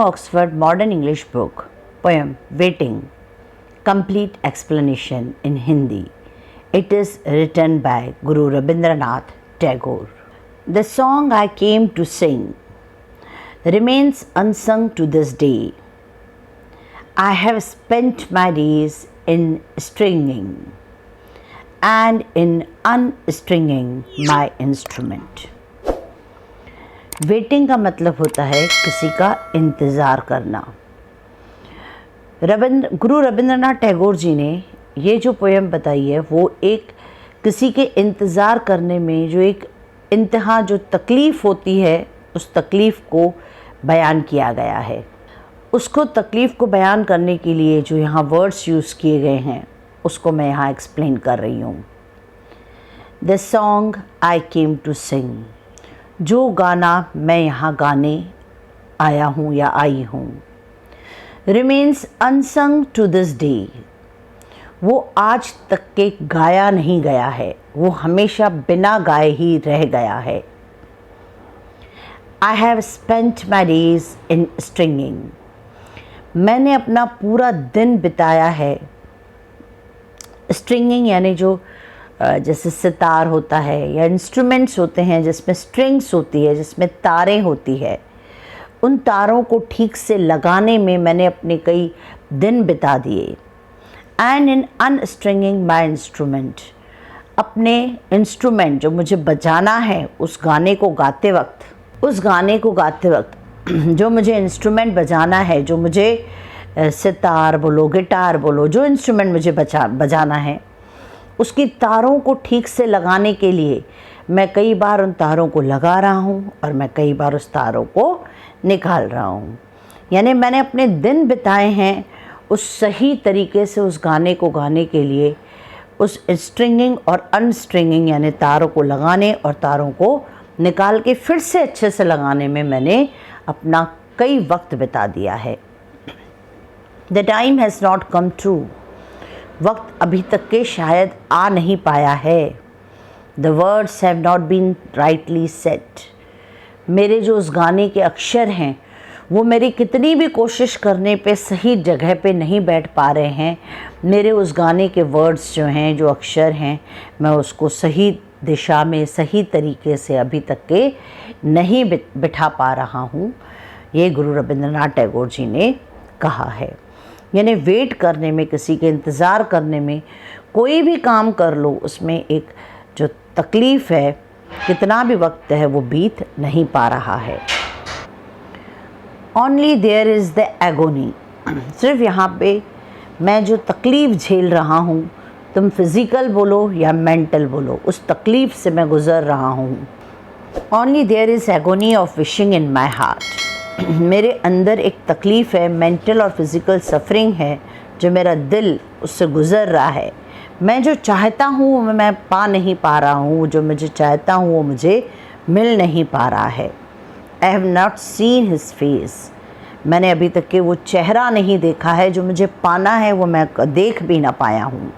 Oxford Modern English book, poem Waiting, complete explanation in Hindi. It is written by Guru Rabindranath Tagore. The song I came to sing remains unsung to this day. I have spent my days in stringing and in unstringing my instrument. Waiting का मतलब होता है किसी का इंतज़ार करना। गुरु रविंद्रनाथ टैगोर जी ने ये जो पोएम बताई है वो एक किसी के इंतज़ार करने में जो एक इंतहा जो तकलीफ़ होती है उस तकलीफ़ को बयान किया गया है। उसको तकलीफ़ को बयान करने के लिए जो यहाँ वर्ड्स यूज़ किए गए हैं उसको मैं यहाँ एक्सप्लेन कर रही हूँ। The song I came to sing, जो गाना मैं यहाँ गाने आया हूँ या आई हूँ। Remains unsung to this day, वो आज तक के गाया नहीं गया है, वो हमेशा बिना गाए ही रह गया है। I have spent my days in stringing, मैंने अपना पूरा दिन बिताया है। स्ट्रिंगिंग यानी जो जैसे सितार होता है या इंस्ट्रूमेंट्स होते हैं जिसमें स्ट्रिंग्स होती है, जिसमें तारें होती है, उन तारों को ठीक से लगाने में मैंने अपने कई दिन बिता दिए। एंड इन अनस्ट्रिंगिंग माई इंस्ट्रूमेंट, अपने इंस्ट्रूमेंट जो मुझे बजाना है उस गाने को गाते वक्त जो मुझे इंस्ट्रूमेंट बजाना है, जो मुझे सितार बोलो, गिटार बोलो, जो इंस्ट्रूमेंट मुझे बजाना है उसकी तारों को ठीक से लगाने के लिए मैं कई बार उन तारों को लगा रहा हूँ और मैं कई बार उस तारों को निकाल रहा हूँ। यानी मैंने अपने दिन बिताए हैं उस सही तरीके से उस गाने को गाने के लिए, उस स्ट्रिंगिंग और अनस्ट्रिंगिंग यानी तारों को लगाने और तारों को निकाल के फिर से अच्छे से लगाने में मैंने अपना कई वक्त बिता दिया है। The time has not come true, वक्त अभी तक के शायद आ नहीं पाया है। The words have not been rightly set, मेरे जो उस गाने के अक्षर हैं वो मेरी कितनी भी कोशिश करने पे सही जगह पे नहीं बैठ पा रहे हैं। मेरे उस गाने के वर्ड्स जो हैं, जो अक्षर हैं, मैं उसको सही दिशा में सही तरीके से अभी तक के नहीं बिठा पा रहा हूँ। ये गुरु रविंद्रनाथ टैगोर जी ने कहा है। यानी वेट करने में, किसी के इंतज़ार करने में, कोई भी काम कर लो उसमें एक जो तकलीफ़ है, कितना भी वक्त है वो बीत नहीं पा रहा है। Only there is the agony, सिर्फ यहाँ पे मैं जो तकलीफ़ झेल रहा हूँ, तुम फिज़िकल बोलो या मेंटल बोलो, उस तकलीफ़ से मैं गुज़र रहा हूँ। Only there is agony of wishing in my heart, मेरे अंदर एक तकलीफ़ है, मेंटल और फिज़िकल सफरिंग है जो मेरा दिल उससे गुज़र रहा है। मैं जो चाहता हूँ मैं पा नहीं पा रहा हूँ, जो मुझे चाहता हूँ वो मुझे मिल नहीं पा रहा है। I have not seen his face, मैंने अभी तक के वो चेहरा नहीं देखा है जो मुझे पाना है, वो मैं देख भी ना पाया हूँ।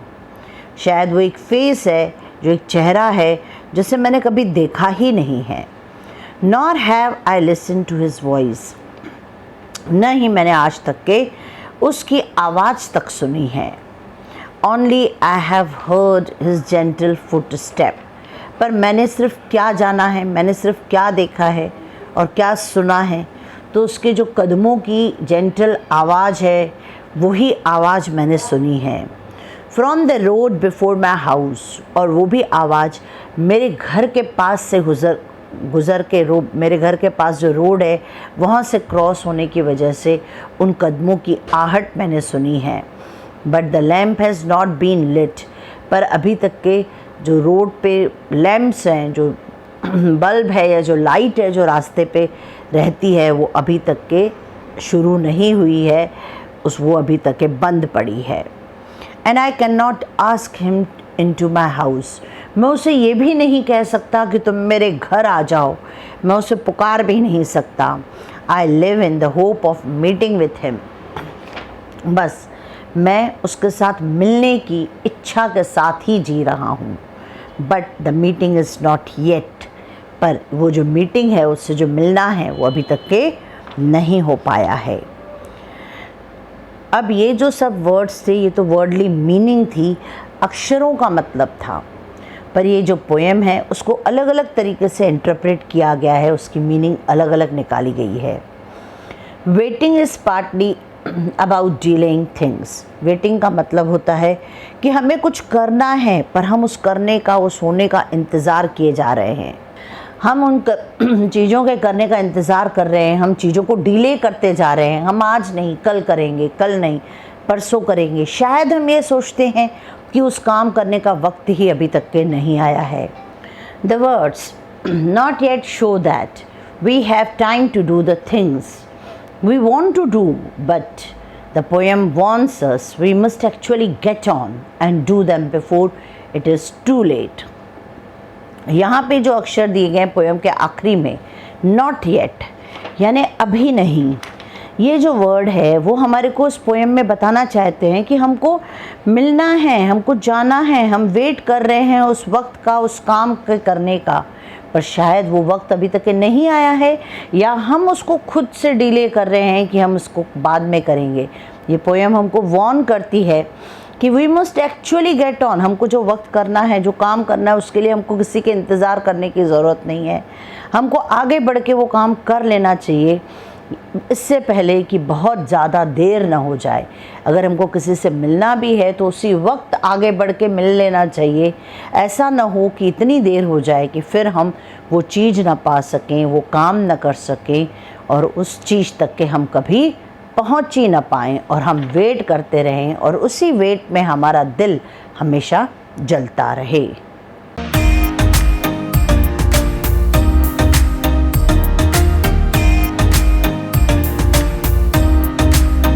शायद वो एक फेस है, जो एक चेहरा है जिसे मैंने कभी देखा ही नहीं है। Nor have I listen to his voice, न ही मैंने आज तक के उसकी आवाज़ तक सुनी है। Only I have heard his gentle foot step, पर मैंने सिर्फ क्या जाना है, मैंने सिर्फ क्या देखा है और क्या सुना है, तो उसके जो कदमों की जेंटल आवाज़ है वही आवाज़ मैंने सुनी है। From the road before my house, और वो भी आवाज़ मेरे घर के पास से गुज़र के मेरे घर के पास जो रोड है वहाँ से क्रॉस होने की वजह से उन कदमों की आहट मैंने सुनी है। But the lamp has not been lit, पर अभी तक के जो रोड पे लैम्प्स हैं, जो बल्ब है या जो लाइट है जो रास्ते पे रहती है, वो अभी तक के शुरू नहीं हुई है, वो अभी तक के बंद पड़ी है। And I can not ask him in to my house, मैं उसे ये भी नहीं कह सकता कि तुम मेरे घर आ जाओ, मैं उसे पुकार भी नहीं सकता। I live in the hope of meeting with him, बस मैं उसके साथ मिलने की इच्छा के साथ ही जी रहा हूँ। But the meeting is not yet, पर वो जो मीटिंग है, उससे जो मिलना है, वो अभी तक के नहीं हो पाया है। अब ये जो सब वर्ड्स थे ये तो वर्डली मीनिंग थी, अक्षरों का मतलब था, पर ये जो पोएम है उसको अलग अलग तरीके से इंटरप्रेट किया गया है, उसकी मीनिंग अलग अलग निकाली गई है। Waiting is partly about dealing things. Waiting का मतलब होता है कि हमें कुछ करना है पर हम उस करने का, उस होने का इंतज़ार किए जा रहे हैं। हम उन चीज़ों के करने का इंतज़ार कर रहे हैं, हम चीज़ों को डिले करते जा रहे हैं। हम आज नहीं कल करेंगे, कल नहीं परसों करेंगे। शायद हम ये सोचते हैं कि उस काम करने का वक्त ही अभी तक के नहीं आया है। The words not yet show that we have time to do the things we want to do, but the poem warns us we must actually get on and do them before it is too late. यहाँ पे जो अक्षर दिए गए poem के आखिरी में not yet यानी अभी नहीं, ये जो वर्ड है वो हमारे को उस पोएम में बताना चाहते हैं कि हमको मिलना है, हमको जाना है, हम वेट कर रहे हैं उस वक्त का, उस काम के करने का, पर शायद वो वक्त अभी तक नहीं आया है या हम उसको खुद से डिले कर रहे हैं कि हम उसको बाद में करेंगे। ये पोएम हमको वार्न करती है कि we must actually get on. हमको जो वक्त करना है, जो काम करना है, उसके लिए हमको किसी के इंतज़ार करने की ज़रूरत नहीं है। हमको आगे बढ़ के वो काम कर लेना चाहिए इससे पहले कि बहुत ज़्यादा देर ना हो जाए। अगर हमको किसी से मिलना भी है तो उसी वक्त आगे बढ़ के मिल लेना चाहिए। ऐसा ना हो कि इतनी देर हो जाए कि फिर हम वो चीज़ ना पा सकें, वो काम ना कर सकें और उस चीज़ तक के हम कभी पहुंच ही ना पाएँ और हम वेट करते रहें और उसी वेट में हमारा दिल हमेशा जलता रहे।